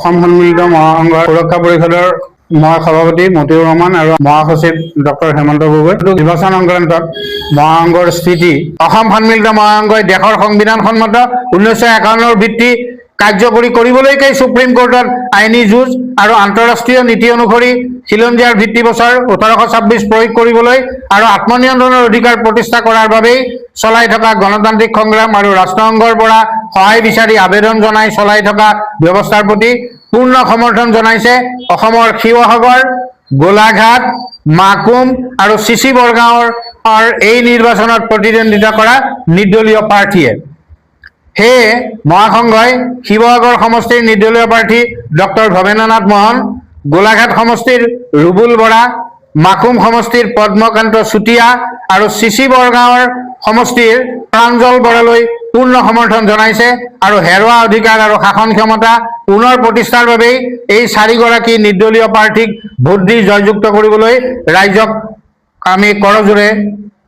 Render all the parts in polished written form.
সন্মিলিত মহাসংঘৰ সুৰক্ষা পৰিষদৰ মহাসভাপতি মতিউৰ ৰহমান আৰু মহাসচিব ডক্টৰ হেমন্ত গগৈ নিৰ্বাচন সংক্ৰান্তত মহাসংঘৰ স্থিতি সন্মিলিত মহাসংঘই দেশৰ সংবিধানসন্মত 1951 ভিত্তি কাৰ্যকৰী কৰিবলৈকে সুপ্ৰিম কোৰ্টত আইনী যুঁজ আৰু আন্তঃৰাষ্ট্ৰীয় নীতি অনুসৰি খিলঞ্জীয়াৰ ভিত্তিবছৰ 1826 প্ৰয়োগ কৰিবলৈ আৰু আত্মনিয়ন্ত্ৰণৰ অধিকাৰ প্ৰতিষ্ঠা কৰাৰ বাবেই চলাই থকা গণতান্ত্ৰিক সংগ্ৰাম আৰু ৰাষ্ট্ৰসংঘৰ পৰা সহায় বিচাৰি আবেদন জনাই চলাই থকা ব্যৱস্থাৰ প্ৰতি পূৰ্ণ সমৰ্থন জনাইছে অসমৰ শিৱসাগৰ, গোলাঘাট, মাকুম আৰু চিচি বৰগাঁৱৰ এই নিৰ্বাচনত প্ৰতিদ্বন্দ্বিতা কৰা নিৰ্দলীয় প্ৰাৰ্থীয়ে। সেয়ে মহাসংঘই শিৱসাগৰ সমষ্টিৰ নিৰ্দলীয় প্ৰাৰ্থী ডক্টৰ ভৱেন্দ্ৰনাথ মোহন, গোলাঘাট সমষ্টিৰ ৰুবুল বৰা, মাকুম সমষ্টিৰ পদ্মকান্ত চুতীয়া আৰু চিচি বৰগাঁৱৰ সমষ্টিৰ প্ৰাঞ্জল বৰালৈ পূৰ্ণ সমৰ্থন জনাইছে আৰু হেৰুৱা অধিকাৰ আৰু শাসন ক্ষমতা পুনৰ প্ৰতিষ্ঠাৰ বাবেই এই 4গৰাকী নিৰ্দলীয় প্ৰাৰ্থীক ভোট দি জয়যুক্ত কৰিবলৈ ৰাইজক আমি কৰজোৰে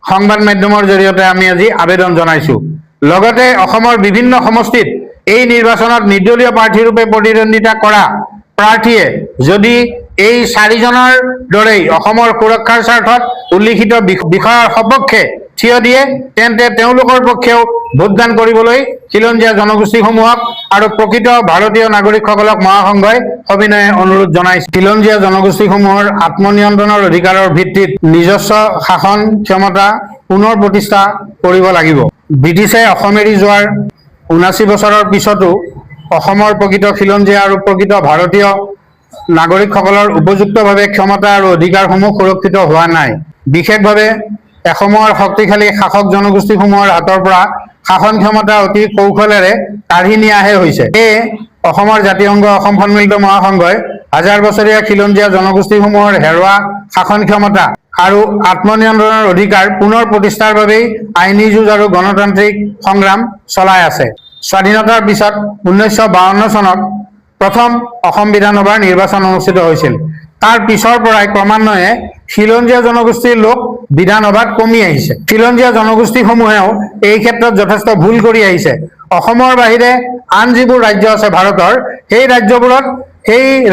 সংবাদ মাধ্যমৰ জৰিয়তে আমি আজি আবেদন জনাইছো। লগতে অসমৰ বিভিন্ন সমষ্টিত এই নিৰ্বাচনত নিৰ্দলীয় প্ৰাৰ্থী ৰূপে প্ৰতিদ্বন্দ্বিতা কৰা প্ৰাৰ্থীয়ে যদি এই 4জনৰ দৰেই অসমৰ সুৰক্ষাৰ স্বাৰ্থত উল্লিখিত বিষয়ৰ সপক্ষে থিয় দিয়ে তেন্তে তেওঁলোকৰ পক্ষেও ভোটদান কৰিবলৈ খিলঞ্জীয়া জনগোষ্ঠীসমূহক আৰু প্ৰকৃত ভাৰতীয় নাগৰিকসকলক মহাসংঘই সবিনয়ে অনুৰোধ জনাইছে। খিলঞ্জীয়া জনগোষ্ঠীসমূহৰ আত্মনিয়ন্ত্ৰণৰ অধিকাৰৰ ভিত্তিত নিজস্ব শাসন ক্ষমতা পুনৰ প্ৰতিষ্ঠা কৰিব লাগিব। ব্ৰিটিছে অসম এৰি যোৱাৰ 79 বছৰৰ পিছতো অসমৰ প্ৰকৃত খিলঞ্জীয়া আৰু প্ৰকৃত ভাৰতীয় নাগৰিকসকলৰ উপযুক্তভাৱে ক্ষমতা আৰু অধিকাৰসমূহ সুৰক্ষিত হোৱা নাই। বিশেষভাৱে এসময়ৰ শক্তিশালী শাসক জনগোষ্ঠীসমূহৰ হাতৰ পৰা শাসন ক্ষমতা অতি কৌশলেৰে কাঢ়ি নিয়াহে হৈছে। সেয়ে অসমৰ জাতিসংঘ অসম সন্মিলিত মহাসংঘই হাজাৰ বছৰীয়া খিলঞ্জীয়া জনগোষ্ঠীসমূহৰ হেৰুৱা শাসন ক্ষমতা আৰু আত্মনিয়ন্ত্ৰণৰ অধিকাৰ পুনৰ প্ৰতিষ্ঠাৰ বাবেই আইনী যুঁজ আৰু গণতান্ত্ৰিক সংগ্ৰাম চলাই আছে। স্বাধীনতাৰ পিছত 1952 চনত প্ৰথম অসম বিধানসভাৰ নিৰ্বাচন অনুষ্ঠিত হৈছিল। তাৰ পিছৰ পৰাই ক্ৰমান্বয়ে খিলঞ্জীয়া জনগোষ্ঠীৰ লোক বিধানসভাত কমি আহিছে। খিলঞ্জীয়া জনগোষ্ঠীসমূহেও এই ক্ষেত্ৰত যথেষ্ট ভুল কৰি আহিছে। অসমৰ বাহিৰে আন যিবোৰ ৰাজ্য আছে ভাৰতৰ সেই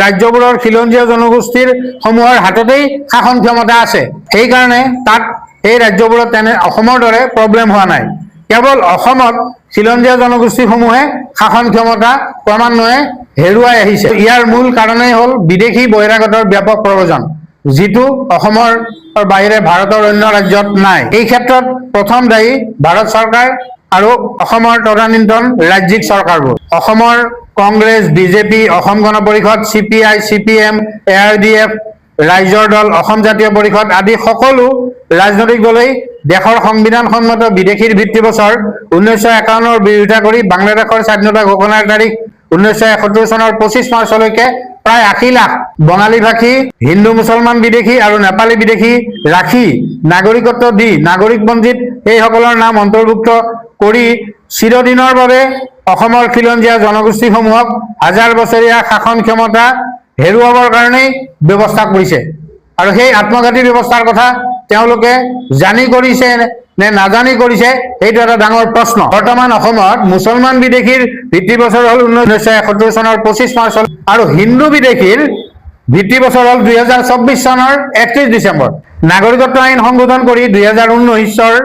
ৰাজ্যবোৰৰ খিলঞ্জীয়া জনগোষ্ঠীৰ সমূহৰ হাততেই শাসন ক্ষমতা আছে। সেইকাৰণে তাত সেই ৰাজ্যবোৰত তেনে অসমৰ দৰে প্ৰব্লেম হোৱা নাই। কেৱল অসমত খিলঞ্জীয়া জনগোষ্ঠীসমূহে শাসন ক্ষমতা ক্ৰমান্বয়ে হেৰুৱাই আহিছে। ইয়াৰ মূল কাৰণেই হ'ল বিদেশী বহিৰাগতৰ ব্যাপক প্ৰব্ৰজন, যিটো অসমৰ বাহিৰে ভাৰতৰ অন্য ৰাজ্যত নাই। এই ক্ষেত্ৰত প্ৰথম দায়ী ভাৰত চৰকাৰ আৰু অসমৰ তদানীন্তন ৰাজ্যিক চৰকাৰবোৰ। অসমৰ Congress, BJP, Asom Gana Parishad, CPI, CPM, ARDF, ৰাইজৰ দল, অসম জাতীয় পৰিষদ আদি সকলো ৰাজনৈতিক দলেই দেশৰ সংবিধানসন্মত বিদেশীৰ ভিত্তিবছৰ 1951 বিৰোধিতা কৰি বাংলাদেশৰ স্বাধীনতা ঘোষণাৰ তাৰিখ 1971 চনৰ 25 মাৰ্চলৈকে প্ৰায় 80 লাখ বঙালী ভাষী, হিন্দু মুছলমান বিদেশী আৰু নেপালী বিদেশী ৰাখি নাগৰিকত্ব দি নাগৰিকপঞ্জীত সেইসকলৰ নাম অন্তৰ্ভুক্ত কৰি চিৰদিনৰ বাবে অসমৰ খিলঞ্জীয়া জনগোষ্ঠীসমূহক হাজাৰ বছৰীয়া শাসন ক্ষমতা হেৰুৱাবৰ কাৰণেই ব্যৱস্থা কৰিছে। আৰু সেই আত্মঘাতী ব্যৱস্থাৰ কথা তেওঁলোকে জানি কৰিছে নে নাজানি কৰিছে সেইটো এটা ডাঙৰ প্ৰশ্ন। বৰ্তমান অসমত মুছলমান বিদেশীৰ ভিত্তিবছৰ হ'ল 1971 চনৰ 25 মাৰ্চ আৰু হিন্দু বিদেশীৰ ভিত্তিবছৰ হ'ল 2024 চনৰ 31 ডিচেম্বৰ। নাগৰিকত্ব আইন সংশোধন কৰি 2019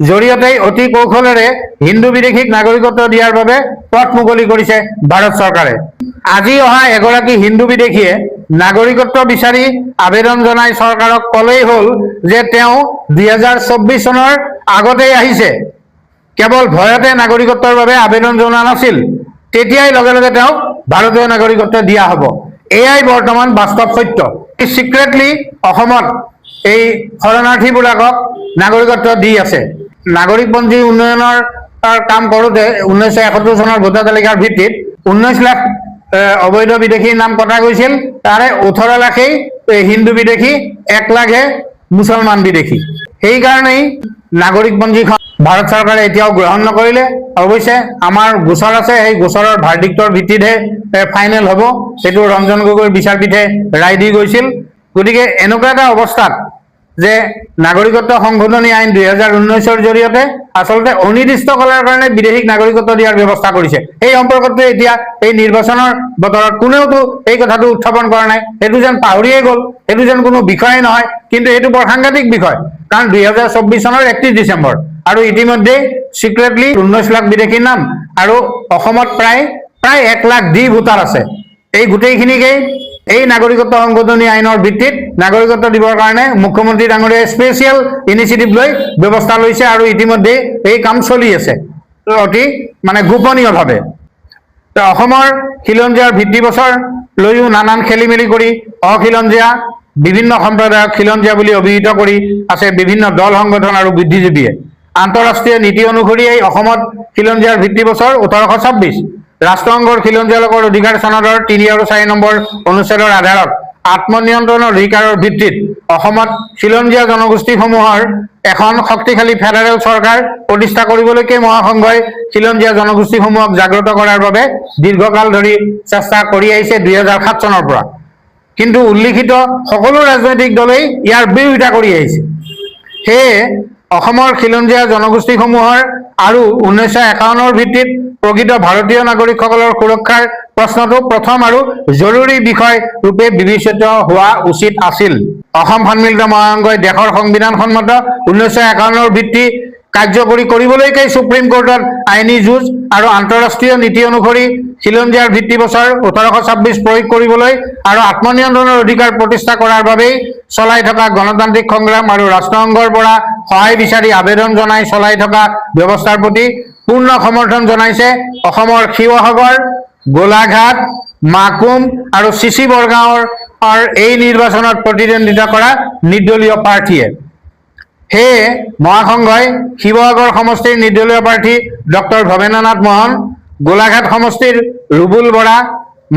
জৰিয়তে অতি কৌশলেৰে হিন্দু বিদেশীক নাগৰিকত্ব দিয়াৰ বাবে পথ মুকলি কৰিছে ভাৰত চৰকাৰে। আজি অহা এগৰাকী হিন্দু বিদেশীয়ে নাগৰিকত্ব বিচাৰি আবেদন জনাই চৰকাৰক ক'লেই হ'ল যে তেওঁ 2024 চনৰ আগতেই আহিছে, কেৱল ভয়তে নাগৰিকত্বৰ বাবে আবেদন জনোৱা নাছিল, তেতিয়াই লগে লগে তেওঁক ভাৰতীয় নাগৰিকত্ব দিয়া হ'ব। এয়াই বৰ্তমান বাস্তৱ সত্য। চিক্ৰেটলি অসমত এই শৰণাৰ্থীবিলাকক নাগৰিকত্ব দি আছে। নাগৰিকপঞ্জী উন্নয়নৰ কাম কৰোঁতে 1971 চনৰ ভোটাৰ তালিকাৰ ভিত্তিত 19 লাখ অবৈধ বিদেশীৰ নাম কটা গৈছিল। তাৰে 18 লাখেই হিন্দু বিদেশী, 1 লাখহে মুছলমান বিদেশী। সেইকাৰণেই নাগৰিকপঞ্জীখন ভাৰত চৰকাৰে এতিয়াও গ্ৰহণ নকৰিলে। অৱশ্যে আমাৰ গোচৰ আছে, সেই গোচৰৰ ভাৰ্ডিক্টৰ ভিত্তিতহে ফাইনেল হ'ব। সেইটো ৰঞ্জন গগৈৰ বিচাৰপীঠে ৰায় দি গৈছিল। গতিকে এনেকুৱা এটা অৱস্থাত যে নাগৰিকত্ব সংশোধনী আইন 2019-ৰ জৰিয়তে আচলতে অনিৰ্দিষ্ট কালৰ কাৰণে বিদেশীক নাগৰিকত্ব দিয়াৰ ব্যৱস্থা কৰিছে। এই সম্পৰ্কতে এতিয়া এই নিৰ্বাচনৰ বতৰত কোনেওতো এই কথাটো উত্থাপন কৰা নাই, সেইটো যেন পাহৰিয়ে গ'ল, সেইটো যেন কোনো বিষয়ে নহয়। কিন্তু এইটো বৰ সাংঘাতিক বিষয়, কাৰণ 2024 চনৰ 31 ডিচেম্বৰ আৰু ইতিমধ্যে সিক্ৰেটলি 19 লাখ বিদেশীৰ নাম আৰু অসমত প্ৰায় 1 লাখ ডি ভোটাৰ আছে। এই গোটেইখিনিকে এই নাগৰিকত্ব সংশোধনী আইনৰ ভিত্তিত নাগৰিকত্ব দিবৰ কাৰণে মুখ্যমন্ত্ৰী ডাঙৰীয়াই স্পেচিয়েল ইনিচিয়েটিভ লৈ ব্যৱস্থা লৈছে আৰু ইতিমধ্যে এই কাম চলি আছে অতি গোপনীয়ভাৱে। অসমৰ খিলঞ্জীয়াৰ ভিত্তিবছৰ লৈও নানান খেলি মেলি কৰি অখিলঞ্জীয়া বিভিন্ন সম্প্ৰদায়ক খিলঞ্জীয়া বুলি অভিহিত কৰি আছে বিভিন্ন দল সংগঠন আৰু বুদ্ধিজীৱীয়ে। আন্তঃৰাষ্ট্ৰীয় নীতি অনুসৰি এই অসমত খিলঞ্জীয়াৰ ভিত্তিবছৰ 1826 ৰাষ্ট্ৰসংঘৰ খিলঞ্জীয়া লোকৰ অধিকাৰ চনদৰ 3 আৰু 4 নম্বৰ অনুচ্ছেদৰ আধাৰত আত্মনিয়ন্ত্ৰণৰ অধিকাৰৰ ভিত্তিত অসমত খিলঞ্জীয়া জনগোষ্ঠীসমূহৰ এখন শক্তিশালী ফেডাৰেল চৰকাৰ প্ৰতিষ্ঠা কৰিবলৈকে মহাসংঘই খিলঞ্জীয়া জনগোষ্ঠীসমূহক জাগ্ৰত কৰাৰ বাবে দীৰ্ঘকাল ধৰি চেষ্টা কৰি আহিছে 2007 চনৰ পৰা। কিন্তু উল্লিখিত সকলো ৰাজনৈতিক দলেই ইয়াৰ বিৰোধিতা কৰি আহিছে। সেয়ে অসমৰ খিলঞ্জীয়া জনগোষ্ঠীসমূহৰ আৰু 1951ৰ ভিত্তিত প্ৰকৃত ভাৰতীয় নাগৰিকসকলৰ সুৰক্ষাৰ প্ৰশ্নটো প্ৰথম আৰু জৰুৰী বিষয় ৰূপে বিবেচিত হোৱা উচিত আছিল। অসম সন্মিলিত মহাসংঘই দেশৰ সংবিধানসন্মত 1951ৰ ভিত্তি কাৰ্যকৰী কৰিবলৈকে সুপ্ৰিম কোৰ্টত আইনী যুঁজ আৰু আন্তঃৰাষ্ট্ৰীয় নীতি অনুসৰি খিলঞ্জীয়াৰ ভিত্তিবছৰ 1826 প্ৰয়োগ কৰিবলৈ আৰু আত্মনিয়ন্ত্ৰণৰ অধিকাৰ প্ৰতিষ্ঠা কৰাৰ বাবেই চলাই থকা গণতান্ত্ৰিক সংগ্ৰাম আৰু ৰাষ্ট্ৰসংঘৰ পৰা সহায় বিচাৰি আবেদন জনাই চলাই থকা ব্যৱস্থাৰ প্ৰতি পূৰ্ণ সমৰ্থন জনাইছে অসমৰ শিৱসাগৰ, গোলাঘাট, মাকুম আৰু চিচি বৰগাঁৱৰ এই নিৰ্বাচনত প্ৰতিদ্বন্দ্বিতা কৰা নিৰ্দলীয় প্ৰাৰ্থীয়ে। সেয়ে মহাসংঘই শিৱসাগৰ সমষ্টিৰ নিৰ্দলীয় প্ৰাৰ্থী ডক্টৰ ভৱেন্দ্ৰনাথ মোহন, গোলাঘাট সমষ্টিৰ ৰুবুল বৰা,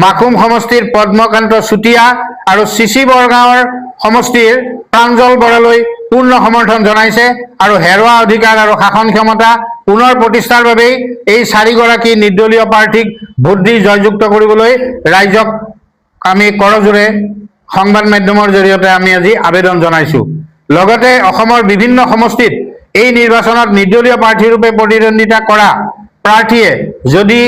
মাকুম সমষ্টিৰ পদ্মকান্ত চুতীয়া আৰু চিচি বৰগাঁৱৰ সমষ্টিৰ প্ৰাঞ্জল বৰালৈ পূৰ্ণ সমৰ্থন জনাইছে আৰু হেৰুৱা অধিকাৰ আৰু শাসন ক্ষমতা পুনৰ প্ৰতিষ্ঠাৰ বাবেই এই 4গৰাকী নিৰ্দলীয় প্ৰাৰ্থীক ভোট দি জয়যুক্ত কৰিবলৈ ৰাইজক আমি কৰজোৰে সংবাদ মাধ্যমৰ জৰিয়তে আমি আজি আবেদন জনাইছো। লগতে অসমৰ বিভিন্ন সমষ্টিত এই নিৰ্বাচনত নিৰ্দলীয় প্ৰাৰ্থী ৰূপে প্ৰতিদ্বন্দ্বিতা কৰা প্ৰাৰ্থীয়ে যদি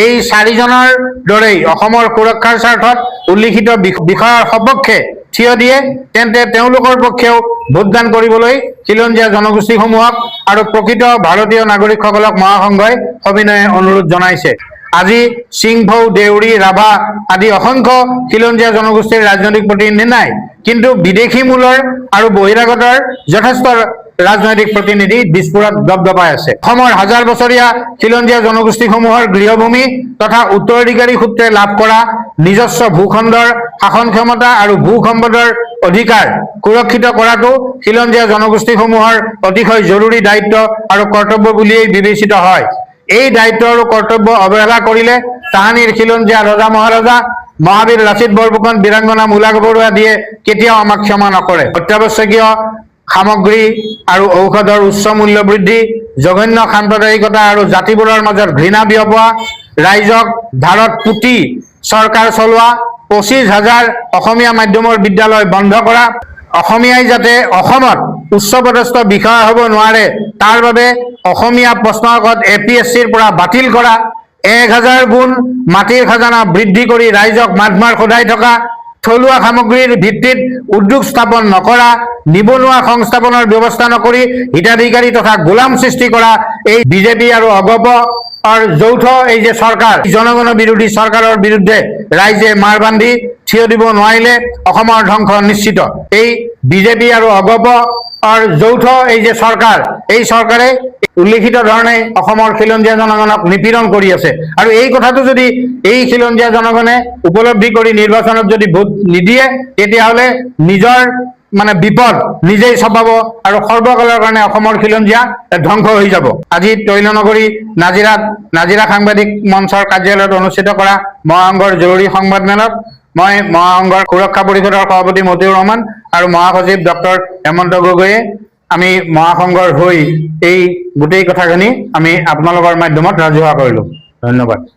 এই 4জনৰ দৰেই অসমৰ সুৰক্ষাৰ স্বাৰ্থত উল্লিখিত বিষয়ৰ সপক্ষে থিয় দিয়ে তেন্তে তেওঁলোকৰ পক্ষেও ভোটদান কৰিবলৈ খিলঞ্জীয়া জনগোষ্ঠীসমূহক আৰু প্ৰকৃত ভাৰতীয় নাগৰিকসকলক মহাসংঘই সবিনয়ে অনুৰোধ জনাইছে। আজি সিংভৌ, দেউৰী, ৰাভা আদি অসংখ্য খিলঞ্জীয়া জনগোষ্ঠীৰ ৰাজনৈতিক প্ৰতিনিধি নাই, কিন্তু বিদেশী মূলৰ আৰু বহিৰাগতৰ যথেষ্ট ৰাজনৈতিক প্ৰতিনিধি দিছপুৰত দপদপাই আছে। অসমৰ হাজাৰ বছৰীয়া খিলঞ্জীয়া জনগোষ্ঠীসমূহৰ গৃহভূমি তথা উত্তৰাধিকাৰী সূত্ৰে লাভ কৰা নিজস্ব ভূখণ্ডৰ শাসন ক্ষমতা আৰু ভূ সম্পদৰ অধিকাৰ সুৰক্ষিত কৰাটো খিলঞ্জীয়া জনগোষ্ঠীসমূহৰ অতিশয় জৰুৰী দায়িত্ব আৰু কৰ্তব্য বুলিয়েই বিবেচিত হয়। এই দায়িত্ব আৰু কৰ্তব্য অৱহেলা কৰিলে তাহানিৰ খিলঞ্জীয়া ৰজা মহাৰজা মহাবীৰ লাচিত বৰফুকন, বীৰাংগনা মূলা বৰুৱা দিয়ে কেতিয়াও আমাক ক্ষমা নকৰে। অত্যাৱশ্যকীয় সামগ্ৰী আৰু ঔষধৰ উচ্চ মূল্য বৃদ্ধি, জঘন্য সাম্প্ৰদায়িকতা আৰু জাতিবোৰৰ মাজত ঘৃণা বিয়পোৱা, ৰাইজক ধাৰত পুতি চৰকাৰ চলোৱা, 25,000 অসমীয়া মাধ্যমৰ বিদ্যালয় বন্ধ কৰা, অসমীয়াই যাতে অসমত উচ্চপদস্থ বিষয়া হ'ব নোৱাৰে তাৰ বাবে অসমীয়া প্ৰশ্নকাকত APSCৰ পৰা বাতিল কৰা, 1000 গুণ মাটিৰ খাজানা বৃদ্ধি কৰি ৰাইজক মাধমাৰ সদাই থকা, থলুৱা সামগ্ৰীৰ ভিত্তিত উদ্যোগ স্থাপন নকৰা, নিবনুৱা সংস্থাপনৰ ব্যৱস্থা নকৰি হিতাধিকাৰী তথা গোলাম সৃষ্টি কৰা এই বিজেপি আৰু অগপ যৌথ এই যে চৰকাৰ, জনগণ বিৰোধী চৰকাৰৰ বিৰুদ্ধে ৰাইজে মাৰ বান্ধি থিয় দিব নোৱাৰিলে অসমৰ ধ্বংস নিশ্চিত। এই বিজেপি আৰু অগপ যৌথ এই যে চৰকাৰ, এই চৰকাৰে উল্লিখিত ধৰণে অসমৰ খিলঞ্জীয়া জনগণক নিপীড়ন কৰি আছে আৰু এই কথাটো যদি এই খিলঞ্জীয়া জনগণে উপলব্ধি কৰি নিৰ্বাচনত যদি ভোট নিদিয়ে তেতিয়াহ'লে নিজৰ বিপদ নিজেই চপাব আৰু সৰ্বকালৰ কাৰণে অসমৰ খিলঞ্জীয়া ধ্বংস হৈ যাব। আজি তৈলনগৰী নাজিৰা সাংবাদিক মঞ্চৰ কাৰ্যালয়ত অনুষ্ঠিত কৰা মহাসংঘৰ জৰুৰী সংবাদমেলত মই মহাসংঘৰ সুৰক্ষা পৰিষদৰ সভাপতি মতিউৰ ৰহমান আৰু মহাসচিব ডক্টৰ হেমন্ত গগৈয়ে আমি মহাসংঘৰ হৈ এই গোটেই কথাখিনি আমি আপোনালোকৰ মাধ্যমত ৰাজহুৱা কৰিলোঁ। ধন্যবাদ।